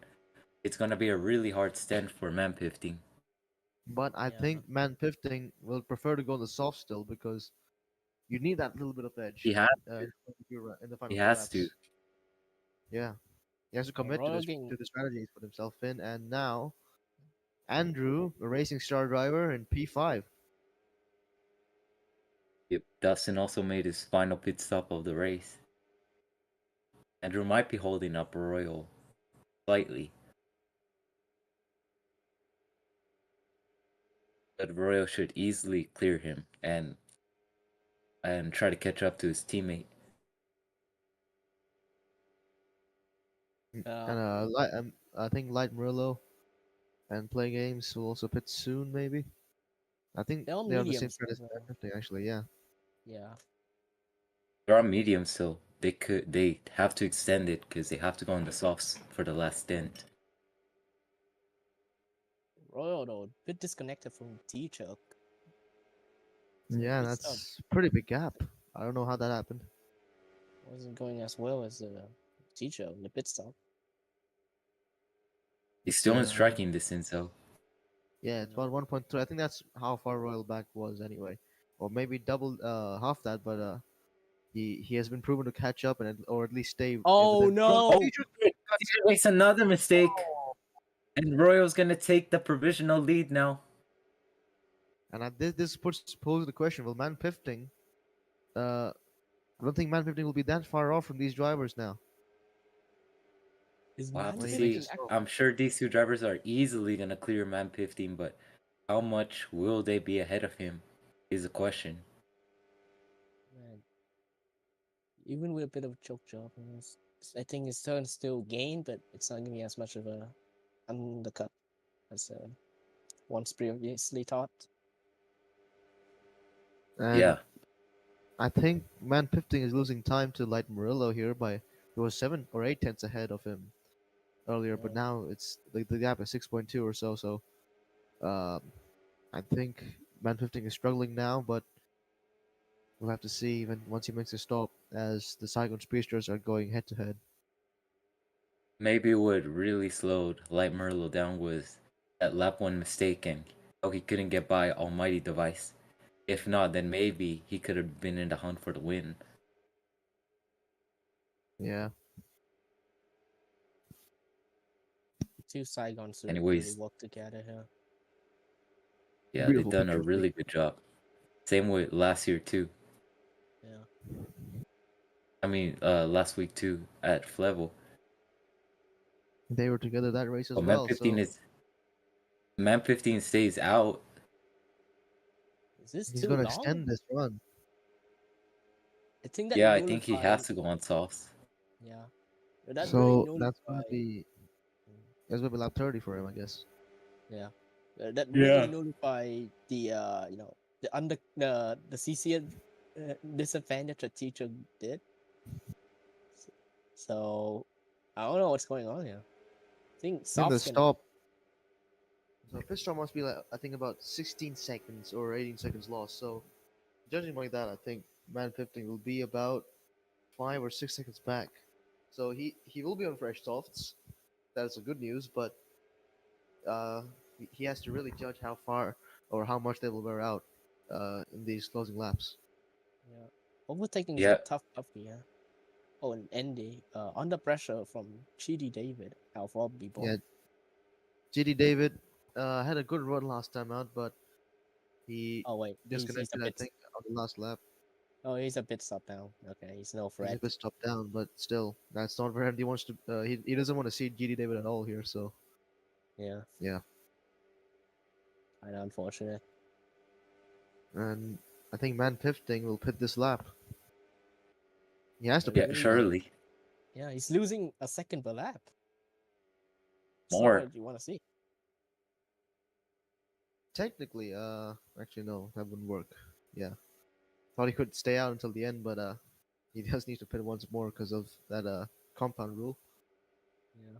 it's gonna be a really hard stand for Man 15. But I Yeah. think Man Pifting will prefer to go in the soft still because you need that little bit of edge. He has in the final he few has laps. to. Yeah, he has to commit Royal to getting- the strategy he's put himself in, and now Andrew, a Racing Star driver, in P5. Yep. Dustin also made his final pit stop of the race. Andrew might be holding up Royal slightly. But Royal should easily clear him and try to catch up to his teammate. And Yeah. I think Light Murillo and Play Games will also pit soon, maybe. I think They're on they're on the same mediums strat as as well. Pifting, actually. Yeah. Yeah. They're on medium, so they have to extend it because they have to go on the softs for the last stint. Royal though, a bit disconnected from T-Chuck. Yeah, Pit stop that's pretty big gap. I don't know how that happened. wasn't going as well as T-Chuck in the pit stop. He's still in Yeah. striking distance, though. Yeah, it's about 1.3. I think that's how far Royal back was anyway, or maybe double half that. But he has been proven to catch up or at least stay. Oh within. no! Oh, he makes another mistake, and Royal's gonna take the provisional lead now. And this poses the question: will Man Pifting? I don't think Man Pifting will be that far off from these drivers now. Is We'll have Man to Well, he see. makes Pifting it so. I'm sure these two drivers are easily gonna clear Man 15, but how much will they be ahead of him is a question. Man. Even with a bit of a choke job on this. I think his turn still gain, but it's not gonna be as much of a undercut as once previously thought. And Yeah, I think Man 15 is losing time to Light Murillo here by he was 7 or 8 tenths ahead of him earlier, but Yeah. now it's the gap is 6.2 or so. So um, I think Man 15 is struggling now, but we'll have to see even once he makes a stop as the Saigon Speedsters are going head to head. maybe what really slowed Light Merlo down was that lap one mistake and how he couldn't get by Almighty Device. If not, then maybe he could have been in the hunt for the win. Yeah, Two Saigons really Anyways, work together here. yeah, they've beautiful done a picture. really good job. Same with last year too. Yeah. I mean, last week too at Flevo. They were together that race as But Man well. 15 So is Man 15 stays out. Is this he's too gonna long? extend this run. I think that Yeah, I think he nullify. has to go on softs. Yeah. That really So that's nullify. gonna be Mm, that's gonna be lap 30 for him, I guess. Yeah. That really Yeah. nullify the the CC disadvantage that teacher did. S- So I don't know what's going on here. I think I think the softs can. stop. So pit stop must be like I think about 16 seconds or 18 seconds lost. So judging by that, I think Man 15 will be about 5 or 6 seconds back. So he will be on fresh softs. That is a good news, but uh, he has to really judge how far or how much they will wear out in these closing laps. Yeah. Overtaking is a Yeah. tough here. Oh, and Andy, under pressure from Chidi David, Alpha Yeah, Bebop. GD David had a good run last time out, but he Oh wait, he's a disconnected, I bit. think, on the last lap. Oh, he's a bit stop now. Okay, he's no He's a threat. bit stopped down, but still, that's not where he wants to. He doesn't want to see GD David at all here. So Yeah, yeah, kind of unfortunate. and I think Man Pifting will pit this lap. He has to But pit Yeah, this really, lap. surely. yeah, he's losing a second per lap. It's not More. what you want to see. Technically, actually no, that wouldn't work. Yeah, thought he could stay out until the end, but he does need to pit once more because of that compound rule. Yeah,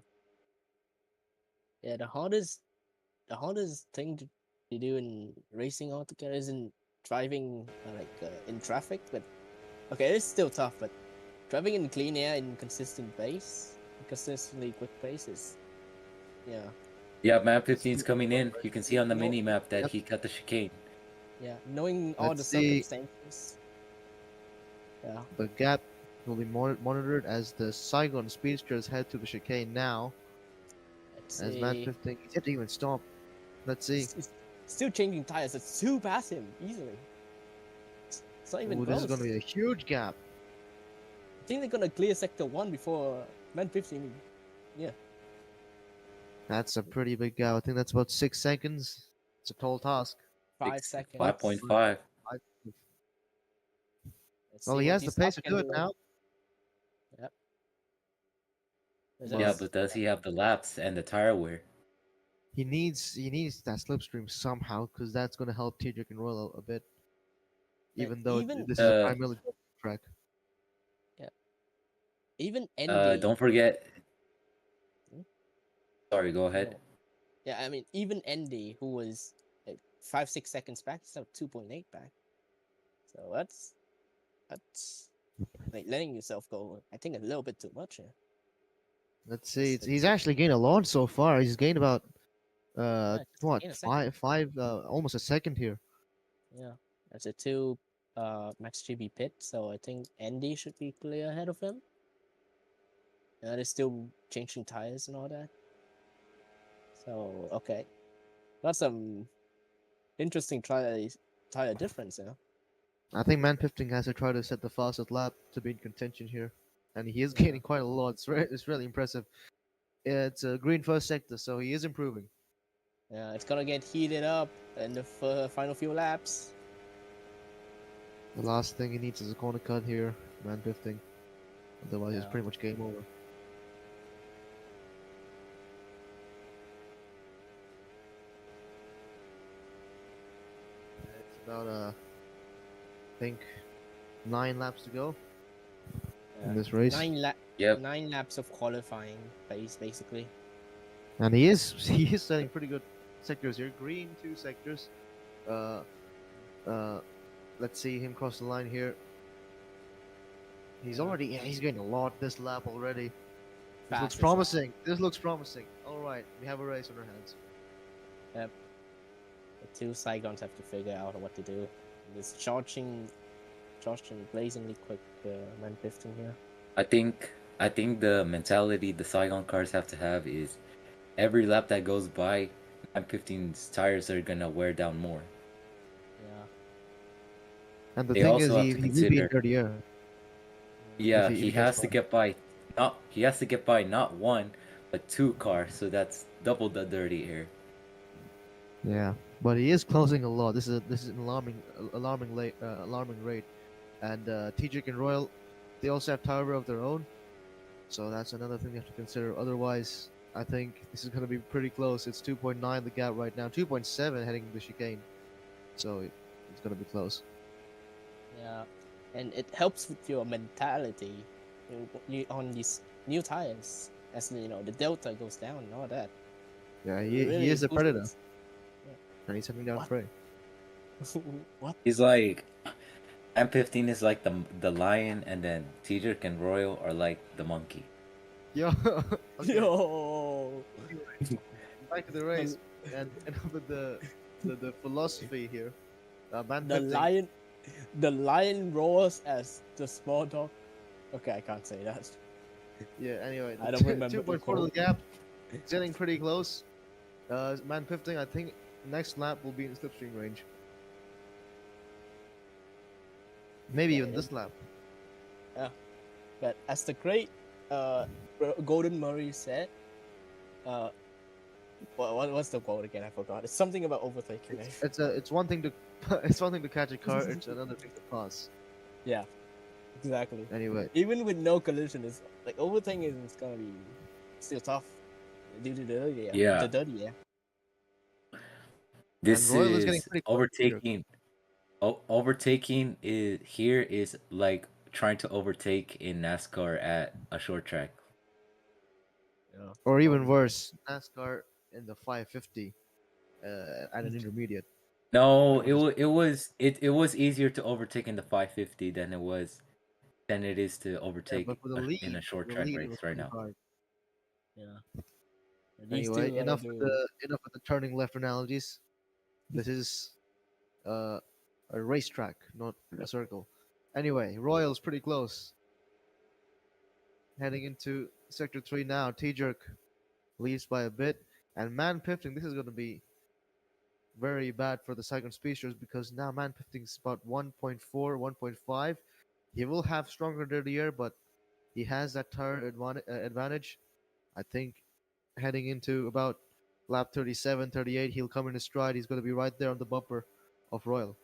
yeah. The hardest thing to do in racing altogether isn't driving in traffic, but okay, it's still tough. But driving in clean air in consistent pace, consistently quick pace is yeah. Yeah, Man Let's 15's see. coming in. You can see on the No, mini map that Yep. he cut the chicane. yeah, knowing all the Let's see. circumstances. Yeah, The gap will be monitored as the Saigon speedsters head to the chicane now. let's As Man see. 15, he didn't even stop. Let's see. It's still changing tires. It's two past him easily. It's not even Ooh, this is going close. to be a huge gap. I think they're gonna clear sector 1 before Man 15. Yeah, That's a pretty big gap. I think that's about 6 seconds. It's a tall task. 5 Six, seconds. 5.5. Let's Well, see he what has the this pace up to can do it do. now. Yep. But Yeah, but does he have the laps and the tire wear? he needs that slipstream somehow because that's going to help Tedrick and Royal a bit. Like Even though even this is a Uh, primarily track. yeah, even Andy. don't forget. Hmm? Sorry, go ahead. No, yeah, I mean even Andy, who was like 5-6 seconds back, is now 2.8 back. So that's like letting yourself go. I think a little bit too much here. Let's see. He's It's actually gained a lot so far. He's gained about just what in a second. five almost a second here. Yeah, that's a two Max GB pit. So I think Andy should be clear ahead of him. Yeah, they're still changing tires and all that. So okay, that's some interesting tire difference. Yeah. I think Man Pifting has to try to set the fastest lap to be in contention here, and he is Yeah. gaining quite a lot. It's really impressive. It's a green first sector, so he is improving. Yeah, it's gonna get heated up in the final few laps. The last thing he needs is a corner cut here, Man Pifting. Otherwise, it's Yeah. pretty much game over. It's about I think 9 laps to go in Yeah. this race, Yep. 9 laps of qualifying pace, basically. and he is he is setting pretty good sectors here. Green 2 sectors. Uh, uh, let's see him cross the line here. He's already he's getting a lot this lap already. This looks Fastest lap. promising. This looks promising. All right, we have a race on our hands. Yep. The two Saigons have to figure out what to do. This charging blazingly quick man 15 here. I think the mentality the Saigon cars have to have is every lap that goes by, M15's tires are gonna wear down more. Yeah. And the They thing is, also have to he will be in consider, dirtier yeah, if he he gets has to by. get by not one, but 2 cars, so that's double the dirty air. Yeah, but he is closing a lot. This is an alarming rate. And TJ and Royal, they also have tire wear of their own, so that's another thing you have to consider. Otherwise, I think this is going to be pretty close. It's 2.9 the gap right now, 2.7 heading into the chicane, so it's going to be close. Yeah. And it helps with your mentality on these new tires, as the delta goes down and all that. Yeah, It he really is a boosts predator, it. and he's hunting down What? prey. What? He's like M15 is like the lion, and then Teedrick and Royal are like the monkey. Yo, okay, Yo. back to the race, and with the philosophy here. Man The 15, lion roars as the small dog. Okay, I can't say that. yeah. Anyway, I don't remember the 2.4 to the quote. gap. It's getting pretty close. Man 15, I think next lap will be in slipstream range. Maybe Yeah, even this lap. But as the great Golden Murray said, uh, what's the quote again? I forgot. It's something about overtaking. Right? It's one thing to it's one thing to catch a car. It's another thing to pass. Yeah, exactly. Anyway, Even with no collision, it's like overtaking is gonna be still tough due to the dirty air. Yeah. The dirty air. This Royal is getting is pretty close here. overtaking. Overtaking is here is like trying to overtake in NASCAR at a short track. Yeah. Or even Probably. worse, NASCAR in the 550 at an intermediate. No, Pretty much. it was easier to overtake in the 550 than it is to Yeah, overtake but for in a short the track lead, it race was right pretty now. hard. Yeah. And these Anyway, two gotta do. enough with the turning left analogies. This is uh, a racetrack, not a circle. Anyway, Royal's pretty close. Heading into sector 3 now. T-Jerk leads by a bit. And Man Pifting, this is going to be very bad for the second speedsters because now Man Pifting is about 1.4, 1.5. He will have stronger dirty air, but he has that tire advantage. I think heading into about lap 37, 38, he'll come in his stride. He's going to be right there on the bumper of Royal.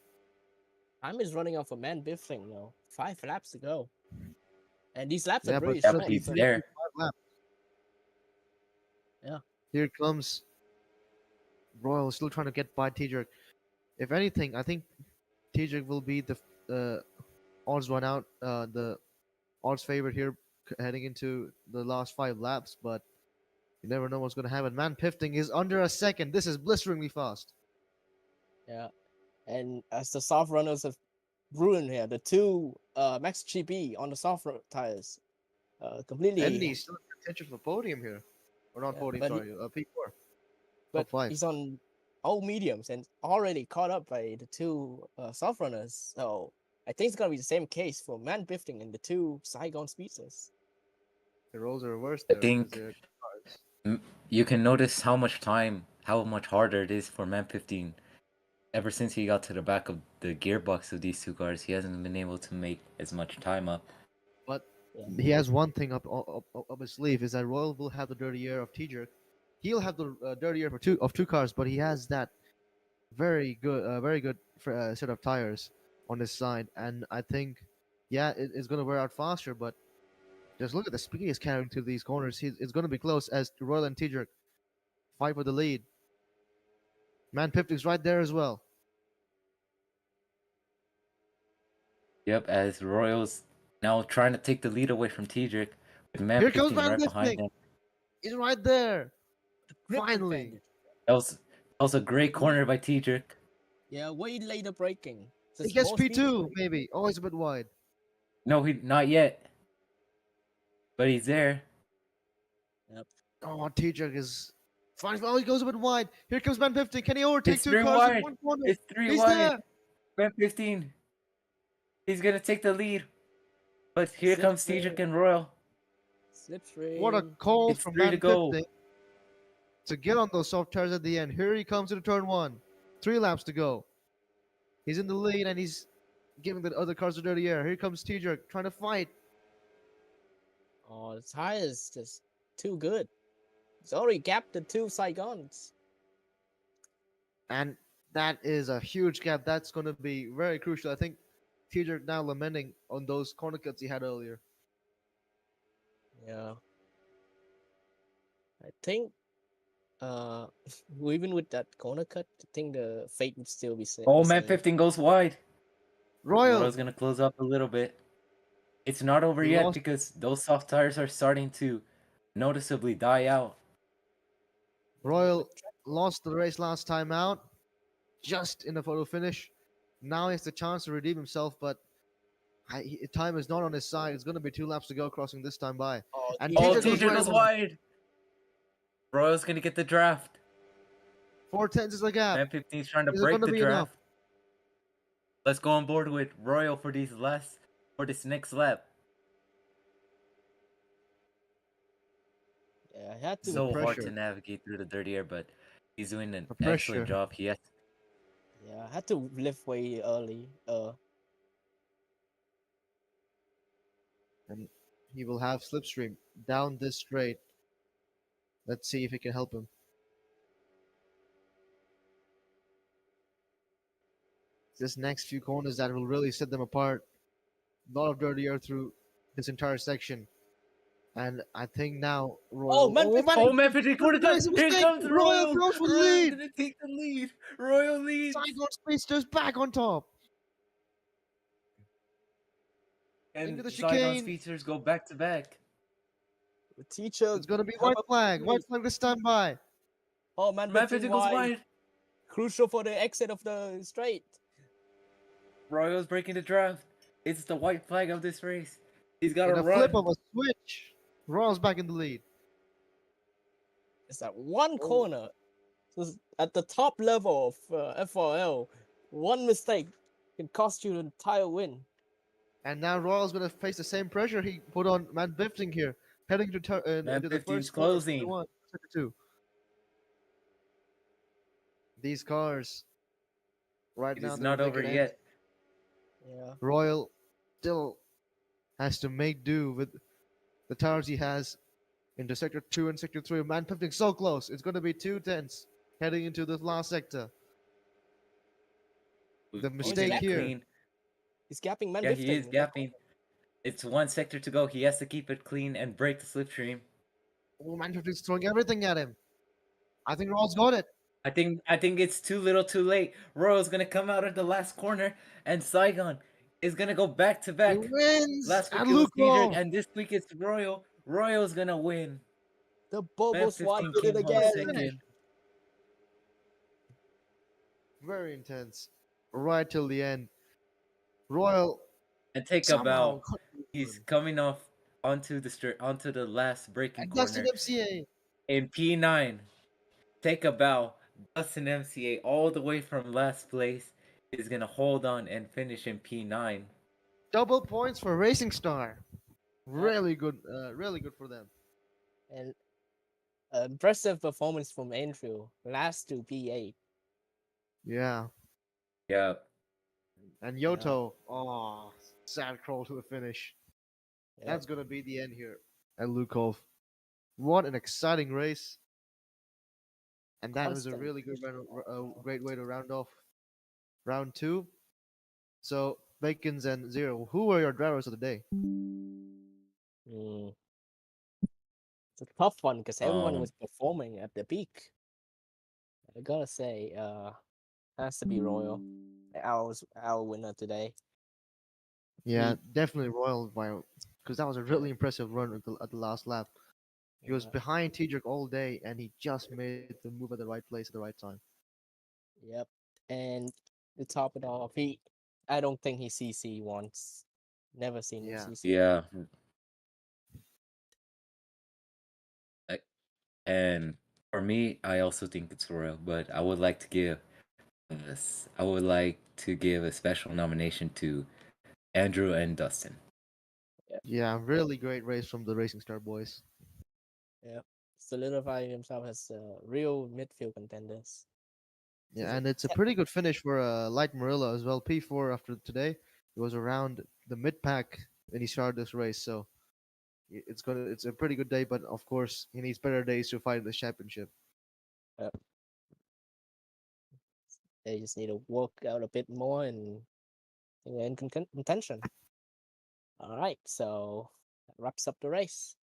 Time is running out for man biffing, 5 laps to go. And these laps are Yeah, but pretty Yeah, still, but short. he's So there. 5 laps. yeah. Here comes Royal, still trying to get by T-Jerk. If anything, I think T-Jerk will be the odds one out, the odds favorite here heading into the last 5 laps, but you never know what's going to happen. Man Pifting is under a second. This is blisteringly fast. Yeah. And as the soft runners have ruined here, the two Max GP on the soft tires completely. And he's still in contention for podium here. Or not Yeah, podium, but sorry, P4. but Top 5. he's on all mediums and already caught up by the two soft runners. So I think it's gonna be the same case for man biffing and the two Saigon speedsters. The roles are reversed I there because think they're cars. you can notice how much harder it is for Man 15. Ever since he got to the back of the gearbox of these 2 cars, he hasn't been able to make as much time up. But Yeah. he has one thing up his sleeve is that Royal will have the dirty air of T-Jerk. He'll have the dirty air for two cars, but he has that very good set of tires on his side, and I think, yeah, it's gonna wear out faster. But Just look at the speed he's carrying to these corners. It's going to be close as Royal and Tidrick fight for the lead. Man Piptic's right there as well. Yep, as Royals now trying to take the lead away from Tedrick with Man Here comes 15 Man right behind Piptic. him. He's right there. Grip Finally. advantage. That was a great corner by Tedrick. Yeah, way later breaking. He Just gets more speed P2, break. maybe. Oh, he's a bit wide. No, he not yet, but he's there. Yep. Oh, Tidrick is. Fine. Oh, he goes a bit wide. Here comes Man 15. Can he overtake It's two three cars in wide. one corner? It's three He's wide. there. Man 15. He's gonna take the lead, but here comes Tedrick and Royal. Slipstream. What a call It's from 3 to Man go. 15 to get on those soft tires at the end. Here he comes to the turn one. 3 laps to go. He's in the lead and he's giving the other cars a dirty air. Here comes Tidrick trying to fight. Oh, the tire is just too good. It's already gapped the two Saigons. And that is a huge gap. That's going to be very crucial. I think Tidrick now lamenting on those corner cuts he had earlier. Yeah. I think even with that corner cut, I think the fate would still be Oh, the Man same. 15 goes wide. Royal. Royal's gonna close up a little bit. It's not over He yet lost- because those soft tires are starting to noticeably die out. Royal lost the race last time out, just in the photo finish. Now he has the chance to redeem himself, but time is not on his side. It's going to be 2 laps to go, crossing this time by. Oh, And Oh, Tidrick goes Tedrick wide. goes wide. Royal's gonna get the draft. 4 tenths is the gap. Man 15's trying to Is it break gonna the be enough? draft. Let's go on board with Royal for this next lap. yeah, I had to. So hard to pressure. navigate through the dirty air, but he's doing an The excellent pressure. job. He has Yeah, I had to lift way early. And he will have slipstream down this straight. Let's see if he can help him. This next few corners that will really set them apart. A lot of dirty air through this entire section. And I think now Royal. Man, Oh, Man 15 quarter cut. Nice Here mistake. comes Royal Royal. goes for the Royal's lead. gonna take the lead. Royal leads. Saigon Speedster's back on top. And Into the Saigon's chicane. features go back to back. the teacher. It's going to be how white about flag. me? White flag this time by. Oh, man, Man 15 15 goes wide. wide. Crucial for the exit of the straight. Royal's breaking the draft. It's the white flag of this race. He's got In to a run. flip of a switch, Royal's back in the lead. It's that one Oh. corner. So it's at the top level of FRL, one mistake can cost you the entire win. And now Royal's going to face the same pressure he put on Man Bifting here, heading Man into the 15's first corner, closing. second one, second two. These cars, right It now, is they're not over making yet. Yeah. Royal still has to make do with the tires he has into sector 2 and sector 3. Man Bifting so close. It's going to be 2 tenths heading into the last sector. The He's mistake gonna here. clean. He's gapping man Yeah, he is lifting. gapping. It's one sector to go. He has to keep it clean and break the slipstream. Oh, Man Bifting's throwing everything at him. I think Royal's got it. I think it's too little, too late. Royal's gonna come out of the last corner, and Saigon is gonna go back to He back. wins. Last week And it was Cedric, Lukov. and this week it's Royal. Royal's gonna win. The Man Bobo Swat 15 did it came home again. second. Very intense. Right till the end. Royal And take a somehow bow. couldn't He's win. coming off onto the last breaking And Dustin corner MCA. in P9. Take a bow. Dustin MCA all the way from last place is gonna hold on and finish in P9. Double points for Racing Star. Really good for them. And impressive performance from Andrew. Last to P8. Yeah. Yeah. And Yoto. Oh, sad crawl to the finish. Yeah. That's gonna be the end here at Lukov. What an exciting race. And that was a Constant. really good great way to round off round 2. So Bacons and Zero, who were your drivers of the day? Mm, it's a tough one because everyone Um, was performing at the peak. I gotta say, has to be Royal. Our winner today. Yeah, He, definitely Royal by because that was a yeah, really impressive run at the last lap. He was yeah, behind T-Jerk all day, and he just made the move at the right place at the right time. yep. And to top it off, I don't think he CC once. Never seen him Yeah, CC. yeah, I, and for me, I also think it's Royal, but I would like to give a special nomination to Andrew and Dustin. Yeah, yeah, really great race from the Racing Star boys. yeah. Solidifying himself as real midfield contenders. This is Yeah, a and it's a te- pretty good finish for Light Murillo as well. P4 after today, he was around the mid pack when he started this race, so it's a pretty good day. But of course, he needs better days to fight in the championship. uh, they just need to work out a bit more and in contention. All right, so that wraps up the race.